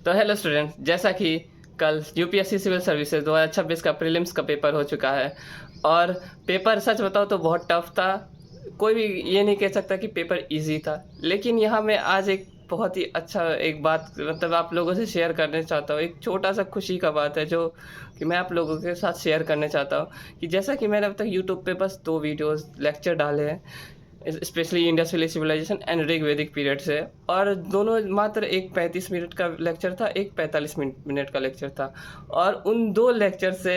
तो hello students, जैसा कि कल यूपीएससी सिविल सर्विसेज 2026 का प्रीलिम्स का पेपर हो चुका है और पेपर सच बताओ तो बहुत टफ था। कोई भी ये नहीं कह सकता कि पेपर इजी था, लेकिन यहाँ मैं आज एक बहुत ही अच्छा एक बात मतलब आप लोगों से शेयर करना चाहता हूँ। एक छोटा सा खुशी का बात है जो कि मैं आप लोगों के साथ शेयर करना चाहता हूँ कि जैसा कि मैंने अब तक यूट्यूब पे बस 2 वीडियोस लेक्चर डाले हैं, specially Indus valley civilisation and Rigvedic period से, और दोनों मात्र एक 35 मिनट का लेक्चर था, एक 45 मिनट का लेक्चर था। और उन 2 लेक्चर से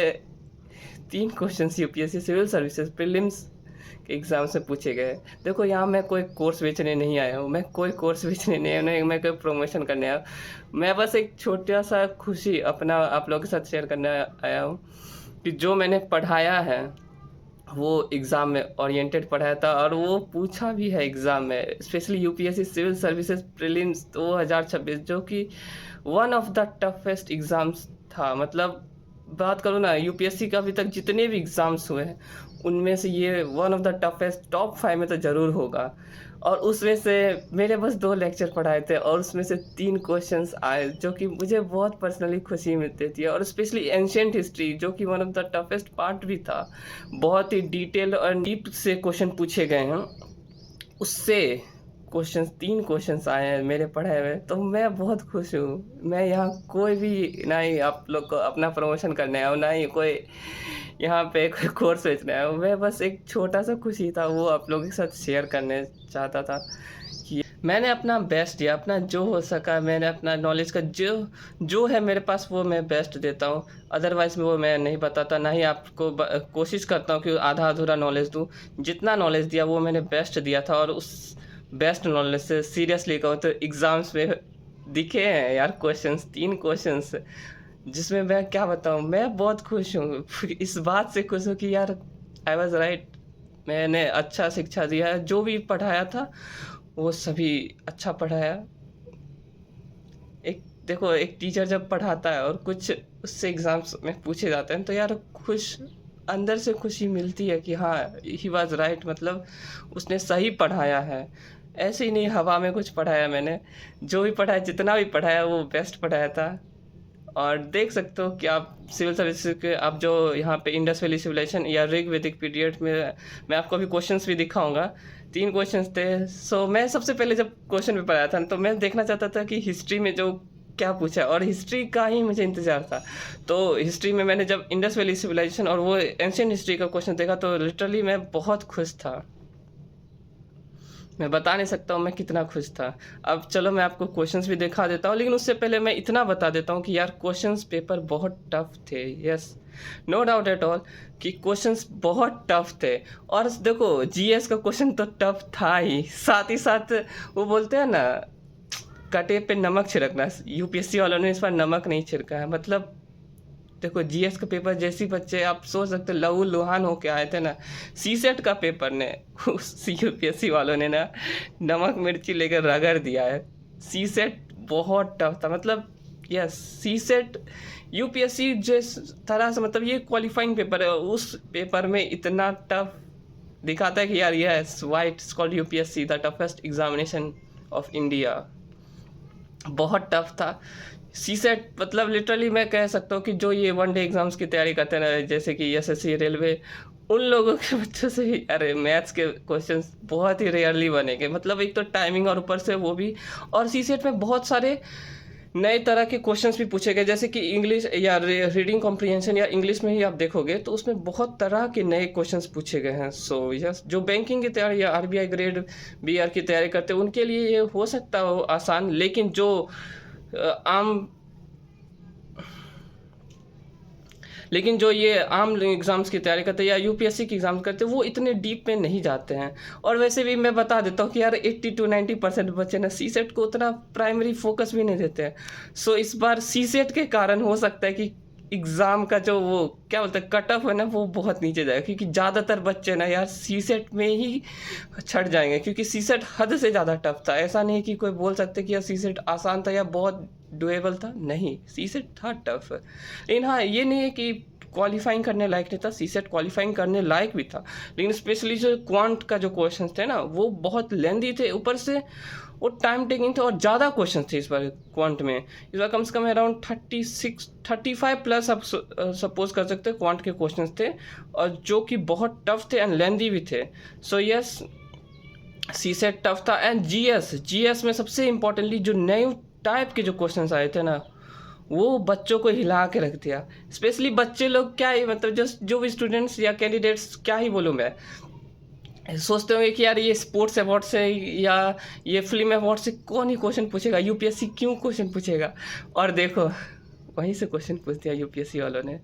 3 questions UPSC civil services prelims के एग्ज़ाम से पूछे गए। देखो, यहाँ मैं कोई कोर्स बेचने नहीं आया हूँ, मैं कोई कोर्स बेचने नहीं आया हूँ, नहीं मैं कोई प्रमोशन करने आया हूँ। मैं बस एक छोटा सा खुशी अपना आप लोगों के साथ शेयर करने आया हूँ कि जो मैंने पढ़ाया है वो एग्ज़ाम में ओरिएंटेड पढ़ाया था और वो पूछा भी है एग्ज़ाम में, specially UPSC civil services prelims 2026, जो कि one of the toughest exams था। मतलब बात करूँ ना, यूपीएससी का अभी तक जितने भी एग्ज़ाम्स हुए हैं उनमें से ये one of the toughest, top 5 में तो ज़रूर होगा। और उसमें से मेरे बस 2 लेक्चर पढ़ाए थे और उसमें से 3 क्वेश्चंस आए जो कि मुझे बहुत पर्सनली खुशी मिलती थी। और स्पेशली एंशिएंट हिस्ट्री, जो कि one of the toughest part भी था, बहुत ही डिटेल और डीप से क्वेश्चन पूछे गए हैं। उससे क्वेश्चंस 3 क्वेश्चंस आए हैं मेरे पढ़ाए हुए, तो मैं बहुत खुश हूँ। मैं यहाँ कोई भी ना ही आप लोग को अपना प्रमोशन करने आया हूँ, ना ही कोई यहाँ पे कोई कोर्स बेचने आया हूँ। मैं बस एक छोटा सा खुशी था, वो आप लोगों के साथ शेयर करने चाहता था कि मैंने अपना बेस्ट दिया, अपना जो हो सका मैंने अपना नॉलेज का जो जो है मेरे पास वो मैं बेस्ट देता हूँ। अदरवाइज़ वो मैं नहीं बताता, ना ही आपको कोशिश करता हूँ कि आधा अधूरा नॉलेज दूँ। जितना नॉलेज दिया वो मैंने बेस्ट दिया था, और उस बेस्ट नॉलेज से सीरियसली कहूँ तो एग्ज़ाम्स में दिखे हैं यार क्वेश्चंस, 3 क्वेश्चंस, जिसमें मैं क्या बताऊँ, मैं बहुत खुश हूँ। इस बात से खुश हूँ कि यार आई वाज़ राइट, मैंने अच्छा शिक्षा दिया है, जो भी पढ़ाया था वो सभी अच्छा पढ़ाया। एक देखो, एक टीचर जब पढ़ाता है और कुछ उससे एग्ज़ाम्स में पूछे जाते हैं तो यार खुश, अंदर से खुशी मिलती है कि हाँ ही वाज़ राइट, मतलब उसने सही पढ़ाया है। ऐसे ही नहीं हवा में कुछ पढ़ाया मैंने, जो भी पढ़ाया, जितना भी पढ़ाया वो बेस्ट पढ़ाया था। और देख सकते हो कि आप सिविल सर्विसेज के आप जो यहाँ पे इंडस वैली सिविलाइजेशन या ऋग्वेदिक पीरियड में, मैं आपको अभी क्वेश्चंस भी दिखाऊंगा। 3 क्वेश्चंस थे। सो मैं सबसे पहले जब क्वेश्चन पेपर आया था तो मैं देखना चाहता था कि हिस्ट्री में जो क्या पूछा है, और हिस्ट्री का ही मुझे इंतज़ार था। तो हिस्ट्री में मैंने जब इंडस वैली सिविलाइजेशन और वो एंशिएंट हिस्ट्री का क्वेश्चन देखा तो लिटरली मैं बहुत खुश था। मैं बता नहीं सकता हूँ मैं कितना खुश था। अब चलो मैं आपको क्वेश्चंस भी दिखा देता हूँ, लेकिन उससे पहले मैं इतना बता देता हूँ कि यार क्वेश्चंस पेपर बहुत टफ थे। Yes, no doubt at all कि क्वेश्चंस बहुत टफ थे। और देखो, जीएस का क्वेश्चन तो टफ था ही, साथ ही साथ वो बोलते हैं ना, कटे पे नमक छिड़कना, यूपीएससी वालों ने इस पर नमक नहीं छिड़का है। मतलब देखो, जीएस का पेपर जैसी बच्चे आप सोच सकते लहू लुहान होके आए थे ना, सीसेट का पेपर ने उस यूपीएससी वालों ने ना नमक मिर्ची लेकर रगड़ दिया है। सीसेट बहुत टफ था। मतलब यस, सीसेट यूपीएससी जिस तरह से, मतलब ये क्वालिफाइंग पेपर है, उस पेपर में इतना टफ दिखाता है कि यार yes, why it's called UPSC the toughest examination of India. बहुत टफ था सीसेट। मतलब लिटरली मैं कह सकता हूँ कि जो ये वनडे एग्ज़ाम्स की तैयारी करते हैं ना, जैसे कि एसएससी, रेलवे, उन लोगों के बच्चों से ही अरे मैथ्स के क्वेश्चंस बहुत ही रेयरली बनेंगे। मतलब एक तो टाइमिंग और ऊपर से वो भी, और सीसेट में बहुत सारे नए तरह के क्वेश्चंस भी पूछे गए, जैसे कि इंग्लिश या रीडिंग कॉम्प्रिहेंशन या इंग्लिश में ही आप देखोगे तो उसमें बहुत तरह के नए क्वेश्चंस पूछे गए हैं। सो यस, जो बैंकिंग की तैयारी या आरबीआई ग्रेड बीआर की तैयारी करते हैं उनके लिए ये हो सकता हो आसान, लेकिन जो आम लेकिन जो ये आम एग्ज़ाम्स की तैयारी करते हैं या यूपीएससी की एग्ज़ाम करते हैं वो इतने डीप में नहीं जाते हैं। और वैसे भी मैं बता देता हूँ कि यार 80 to 90% बच्चे ना सीसेट को उतना प्राइमरी फोकस भी नहीं देते हैं। सो इस बार सीसेट के कारण हो सकता है कि एग्ज़ाम का जो वो क्या बोलते हैं कट ऑफ है ना, वो बहुत नीचे जाएगा, क्योंकि ज़्यादातर बच्चे ना यार सीसेट में ही छट जाएंगे, क्योंकि सीसेट हद से ज़्यादा टफ था। ऐसा नहीं कि कोई बोल सकते कि यार सीसेट आसान था या बहुत डुएबल था, नहीं, सीसेट था टफ। लेकिन हाँ, ये नहीं है कि क्वालिफाइंग करने लायक नहीं था, सीसेट क्वालिफाइंग करने लायक भी था। लेकिन स्पेशली जो क्वांट का जो क्वेश्चन थे ना वो बहुत लेंदी थे, ऊपर से वो टाइम टेकिंग थे और ज़्यादा क्वेश्चन थे इस बार क्वांट में। इस बार कम से कम अराउंड 35 प्लस आप सपोज कर सकते हैं क्वांट के क्वेश्चन थे, और जो कि बहुत टफ थे एंड लेंदी भी थे। सो यस, सी सेट टफ था। एंड जीएस में सबसे इम्पोर्टेंटली जो नए टाइप के जो क्वेश्चंस आए थे ना, वो बच्चों को हिला के रख दिया। स्पेशली बच्चे लोग क्या ही मतलब जो भी स्टूडेंट्स या कैंडिडेट्स, क्या ही बोलूँ मैं, सोचते होंगे कि यार ये स्पोर्ट्स अवार्ड से या ये फिल्म अवार्ड से कौन ही क्वेश्चन पूछेगा, यूपीएससी क्यों क्वेश्चन पूछेगा। और देखो वहीं से क्वेश्चन पूछ दिया यूपीएससी वालों ने।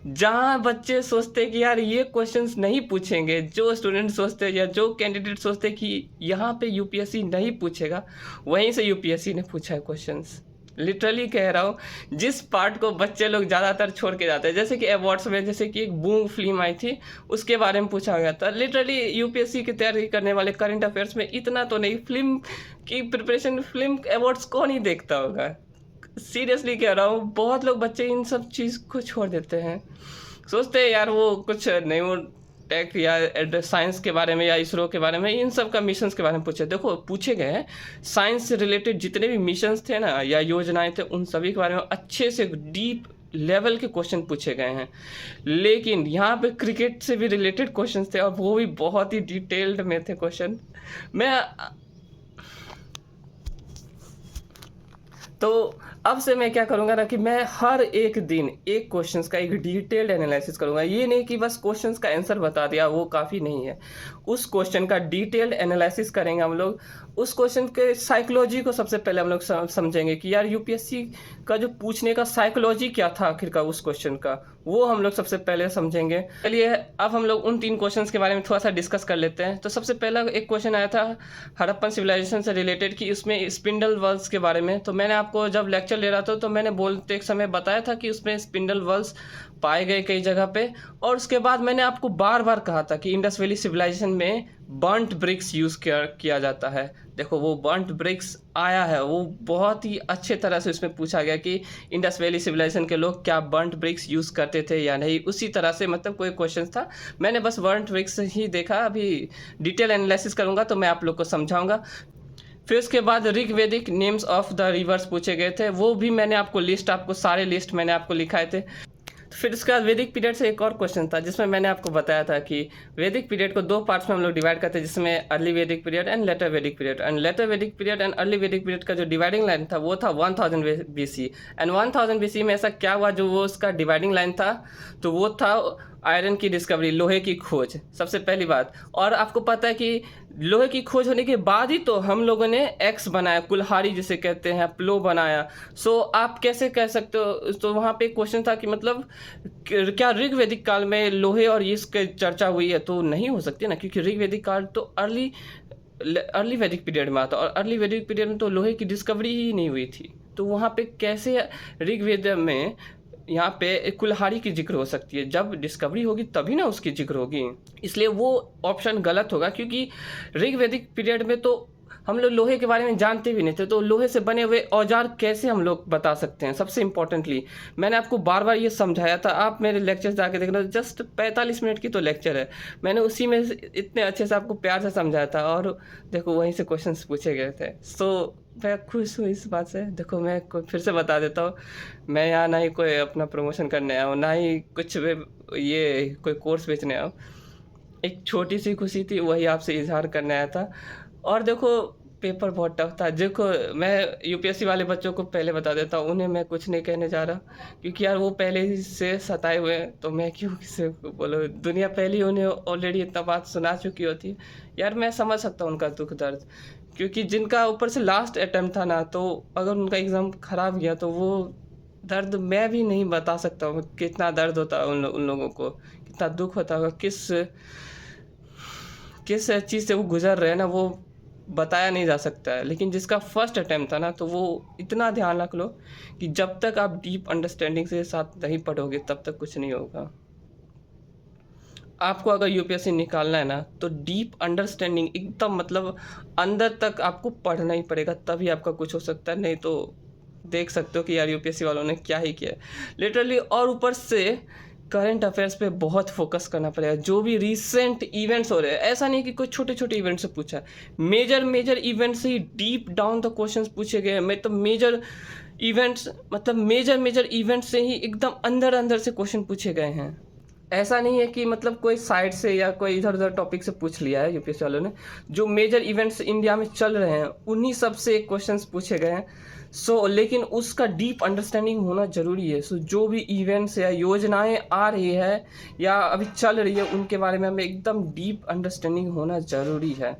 जहाँ बच्चे सोचते कि यार ये क्वेश्चंस नहीं पूछेंगे, जो स्टूडेंट सोचते या जो कैंडिडेट सोचते कि यहाँ पे यूपीएससी नहीं पूछेगा, वहीं से यूपीएससी ने पूछा है क्वेश्चंस। लिटरली कह रहा हूँ, जिस पार्ट को बच्चे लोग ज़्यादातर छोड़ के जाते हैं, जैसे कि अवार्ड्स में जैसे कि एक बूम फिल्म आई थी, उसके बारे में पूछा गया था। लिटरली यूपीएससी की तैयारी करने वाले करंट अफेयर्स में इतना तो नहीं, फिल्म की प्रिपरेशन, फिल्म अवार्ड्स कौन ही देखता होगा। सीरियसली कह रहा हूँ, बहुत लोग बच्चे इन सब चीज़ को छोड़ देते हैं, सोचते हैं यार वो कुछ नहीं, वो टेक या साइंस के बारे में या इसरो के बारे में, इन सब का मिशंस के बारे में पूछे। देखो पूछे गए हैं साइंस से रिलेटेड जितने भी मिशंस थे ना या योजनाएं थे, उन सभी के बारे में अच्छे से डीप लेवल के क्वेश्चन पूछे गए हैं। लेकिन यहाँ पे क्रिकेट से भी रिलेटेड क्वेश्चन थे, और वो भी बहुत ही डिटेल्ड में थे क्वेश्चन। मैं तो अब से मैं क्या करूँगा ना कि मैं हर एक दिन एक क्वेश्चंस का एक डिटेल्ड एनालिसिस करूँगा। ये नहीं कि बस क्वेश्चंस का आंसर बता दिया, वो काफ़ी नहीं है। उस क्वेश्चन का डिटेल्ड एनालिसिस करेंगे हम लोग। उस क्वेश्चन के साइकोलॉजी को सबसे पहले हम लोग समझेंगे कि यार यूपीएससी का जो पूछने का साइकोलॉजी क्या था आखिरकार उस क्वेश्चन का, वो हम लोग सबसे पहले समझेंगे। चलिए अब हम लोग उन 3 क्वेश्चंस के बारे में थोड़ा सा डिस्कस कर लेते हैं। तो सबसे पहला एक क्वेश्चन आया था हड़प्पन सिविलाइजेशन से रिलेटेड कि उसमें स्पिंडल वर्ल्स के बारे में। तो मैंने आपको जब लेक्चर ले रहा था तो मैंने बोलते एक समय बताया था कि उसमें स्पिंडल वर्ल्स पाए गए कई जगह पे। और उसके बाद मैंने आपको बार बार कहा था कि इंडस वैली सिविलाइजेशन में बर्न्ट ब्रिक्स यूज़ किया जाता है। देखो वो बर्न्ट ब्रिक्स आया है, वो बहुत ही अच्छे तरह से उसमें पूछा गया कि इंडस वैली सिविलाइजेशन के लोग क्या बर्न्ट ब्रिक्स यूज़ करते थे या नहीं। उसी तरह से मतलब कोई क्वेश्चन था, मैंने बस बर्न्ट ब्रिक्स ही देखा। अभी डिटेल एनालिसिस करूँगा तो मैं आप लोग को समझाऊँगा। फिर उसके बाद ऋग्वेदिक नेम्स ऑफ द रिवर्स पूछे गए थे, वो भी मैंने आपको लिस्ट, आपको सारे लिस्ट मैंने आपको लिखाए थे। फिर उसके बाद वैदिक पीरियड से एक और क्वेश्चन था जिसमें मैंने आपको बताया था कि वैदिक पीरियड को 2 पार्ट्स में हम लोग डिवाइड करते हैं, जिसमें अर्ली वैदिक पीरियड एंड लेटर वैदिक पीरियड। एंड लेटर वैदिक पीरियड एंड अर्ली वैदिक पीरियड का जो डिवाइडिंग लाइन था वो था 1000 BC। एंड 1000 BC में ऐसा क्या हुआ जो वो उसका डिवाइडिंग लाइन था, तो वो था आयरन की डिस्कवरी, लोहे की खोज, सबसे पहली बात। और आपको पता है कि लोहे की खोज होने के बाद ही तो हम लोगों ने एक्स बनाया, कुल्हाड़ी जिसे कहते हैं, प्लो बनाया। सो आप कैसे कह सकते हो, तो वहाँ पे क्वेश्चन था कि मतलब क्या ऋग्वेदिक काल में लोहे और इसकी चर्चा हुई है, तो नहीं हो सकती ना, क्योंकि ऋग्वेदिक काल तो अर्ली वैदिक पीरियड में आता, और अर्ली वैदिक पीरियड में तो लोहे की डिस्कवरी ही नहीं हुई थी। तो वहाँ पे कैसे ऋग्वेद में यहाँ पे कुल्हाड़ी की जिक्र हो सकती है, जब डिस्कवरी होगी तभी ना उसकी जिक्र होगी। इसलिए वो ऑप्शन गलत होगा, क्योंकि ऋग्वेदिक पीरियड में तो हम लोग लोहे के बारे में जानते भी नहीं थे, तो लोहे से बने हुए औजार कैसे हम लोग बता सकते हैं। सबसे इम्पोर्टेंटली मैंने आपको बार बार ये समझाया था, आप मेरे लेक्चर जाके देखना, जस्ट 45 मिनट की तो लेक्चर है, मैंने उसी में इतने अच्छे से आपको प्यार से समझाया था, और देखो वहीं से क्वेश्चंस पूछे गए थे। सो मैं खुश हूँ इस बात से। देखो मैं फिर से बता देता हूँ, मैं यहाँ ना ही कोई अपना प्रमोशन करने आया हूँ, ना ही कुछ ये कोई कोर्स बेचने आया हूँ। एक छोटी सी खुशी थी, वही आपसे इजहार करने आया था। और देखो पेपर बहुत टफ था। देखो मैं यूपीएससी वाले बच्चों को पहले बता देता हूँ, उन्हें मैं कुछ नहीं कहने जा रहा, क्योंकि यार वो पहले ही से सताए हुए हैं, तो मैं क्यों किसी को बोलो, दुनिया पहले ही उन्हें ऑलरेडी इतना बात सुना चुकी होती है। यार मैं समझ सकता हूँ उनका दुख दर्द, क्योंकि जिनका ऊपर से लास्ट अटैम्प्ट था ना, तो अगर उनका एग्ज़ाम ख़राब गया तो वो दर्द मैं भी नहीं बता सकता हूँ कितना दर्द होता है उन लोगों को, कितना दुख होता होगा, किस चीज़ से वो गुजर रहे हैं ना, वो बताया नहीं जा सकता है। लेकिन जिसका फर्स्ट अटैम्प्ट था ना, तो वो इतना ध्यान रख लो कि जब तक आप डीप अंडरस्टैंडिंग से साथ नहीं पढ़ोगे तब तक कुछ नहीं होगा। आपको अगर यूपीएससी निकालना है ना, तो डीप अंडरस्टैंडिंग एकदम मतलब अंदर तक आपको पढ़ना ही पड़ेगा, तभी आपका कुछ हो सकता है। नहीं तो देख सकते हो कि यार यूपीएससी वालों ने क्या ही किया है लिटरली। और ऊपर से करंट अफेयर्स पे बहुत फोकस करना पड़ेगा। जो भी रिसेंट इवेंट्स हो रहे हैं, ऐसा नहीं कि कोई छोटे छोटे इवेंट से पूछा है, मेजर मेजर इवेंट से ही डीप डाउन द क्वेश्चंस पूछे गए हैं। मेजर मेजर इवेंट से ही एकदम अंदर अंदर से क्वेश्चन पूछे गए हैं। ऐसा नहीं है कि मतलब कोई साइड से या कोई इधर उधर टॉपिक से पूछ लिया है यूपीएससी वालों ने। जो मेजर इवेंट्स इंडिया में चल रहे हैं उन्हीं सब से क्वेश्चंस पूछे गए हैं। लेकिन उसका डीप अंडरस्टैंडिंग होना ज़रूरी है। जो भी इवेंट्स या योजनाएं आ रही है या अभी चल रही है उनके बारे में हमें एकदम डीप अंडरस्टैंडिंग होना ज़रूरी है।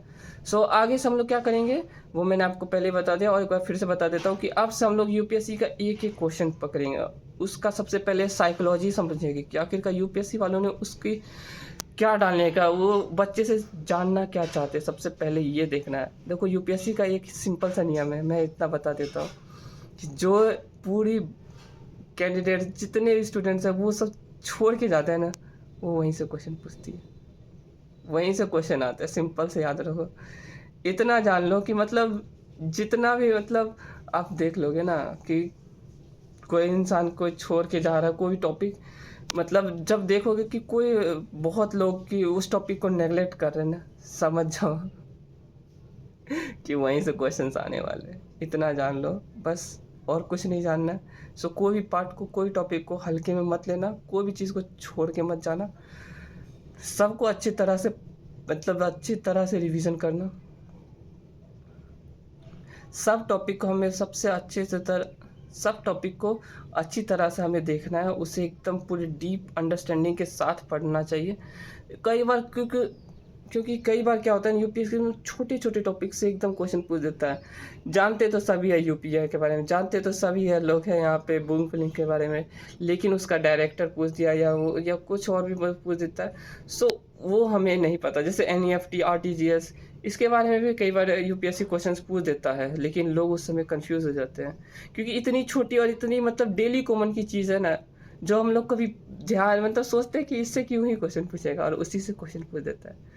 आगे से हम लोग क्या करेंगे वो मैंने आपको पहले बता दिया, और एक बार फिर से बता देता हूँ कि अब से हम लोग यूपीएससी का एक एक क्वेश्चन पकड़ेंगे। उसका सबसे पहले साइकोलॉजी समझेंगे कि आखिरकार यूपीएससी वालों ने उसकी क्या डालने का, वो बच्चे से जानना क्या चाहते हैं, सबसे पहले ये देखना है। देखो यूपीएससी का एक सिंपल सा नियम है, मैं इतना बता देता हूँ कि जो पूरी कैंडिडेट जितने भी स्टूडेंट्स हैं वो सब छोड़ के जाते हैं ना, वो वहीं से क्वेश्चन पूछती है, वहीं से क्वेश्चन आता है। सिंपल से याद रखो, इतना जान लो कि मतलब जितना भी आप देख लोगे ना कि कोई इंसान कोई छोड़ के जा रहा है कोई टॉपिक, जब देखोगे कि कोई बहुत लोग कि उस टॉपिक को नेगलेक्ट कर रहे हैं ना, समझ जाओ कि वहीं से क्वेश्चंस आने वाले हैं। इतना जान लो बस, और कुछ नहीं जानना है। कोई भी पार्ट को, कोई टॉपिक को हल्के में मत लेना, कोई भी चीज़ को छोड़ के मत जाना, सबको अच्छी तरह से रिवीजन करना। सब टॉपिक को अच्छी तरह से हमें देखना है, उसे एकदम पूरी डीप अंडरस्टैंडिंग के साथ पढ़ना चाहिए। क्योंकि कई बार क्या होता है यूपीएससी में छोटे छोटे टॉपिक से एकदम क्वेश्चन पूछ देता है। जानते तो सभी है यूपीआई के बारे में, जानते तो सभी है लोग हैं यहाँ पे बूम फिलिंग के बारे में, लेकिन उसका डायरेक्टर पूछ दिया या कुछ और भी पूछ देता है। वो हमें नहीं पता। जैसे एनईएफटी, आरटीजीएस, इसके बारे में भी कई बार यूपीएससी क्वेश्चंस पूछ देता है, लेकिन लोग उस समय कंफ्यूज हो जाते हैं क्योंकि इतनी छोटी और इतनी डेली कॉमन की चीज़ है ना, जो हम लोग कभी ध्यान सोचते हैं कि इससे क्यों ही क्वेश्चन पूछेगा, और उसी से क्वेश्चन पूछ देता है।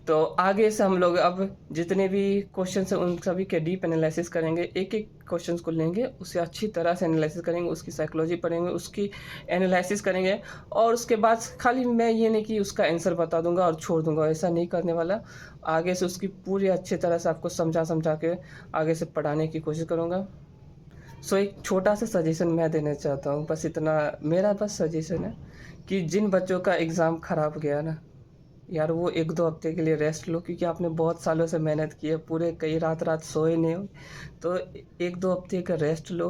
तो आगे से हम लोग अब जितने भी क्वेश्चन हैं उन सभी के डीप एनालिसिस करेंगे। एक एक क्वेश्चन को लेंगे, उसे अच्छी तरह से एनालिसिस करेंगे, उसकी साइकोलॉजी पढ़ेंगे, उसकी एनालिसिस करेंगे, और उसके बाद खाली मैं ये नहीं कि उसका आंसर बता दूंगा और छोड़ दूंगा, ऐसा नहीं करने वाला। आगे से उसकी पूरी अच्छी तरह से आपको समझा के आगे से पढ़ाने की कोशिश करूँगा। एक छोटा सा सजेशन मैं देना चाहता हूँ, बस इतना मेरा सजेशन है कि जिन बच्चों का एग्ज़ाम ख़राब गया ना यार, वो 1-2 हफ्ते के लिए रेस्ट लो, क्योंकि आपने बहुत सालों से मेहनत की है, पूरे कई रात सोए नहीं हो, तो 1-2 हफ्ते का रेस्ट लो,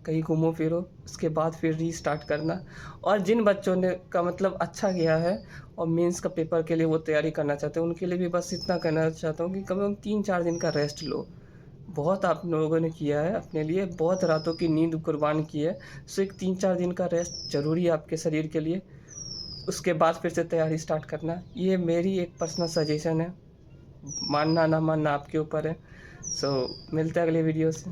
कहीं घूमो फिरो, उसके बाद फिर रीस्टार्ट करना। और जिन बच्चों ने का अच्छा गया है और मेंस का पेपर के लिए वो तैयारी करना चाहते हैं, उनके लिए भी बस इतना कहना चाहता हूँ कि कम से कम 3-4 दिन का रेस्ट लो। बहुत आप लोगों ने किया है अपने लिए, बहुत रातों की नींद कुर्बान की है। एक 3-4 दिन का रेस्ट ज़रूरी है आपके शरीर के लिए, उसके बाद फिर से तैयारी स्टार्ट करना। ये मेरी एक पर्सनल सजेशन है, मानना ना मानना आपके ऊपर है। मिलते हैं अगले वीडियो से।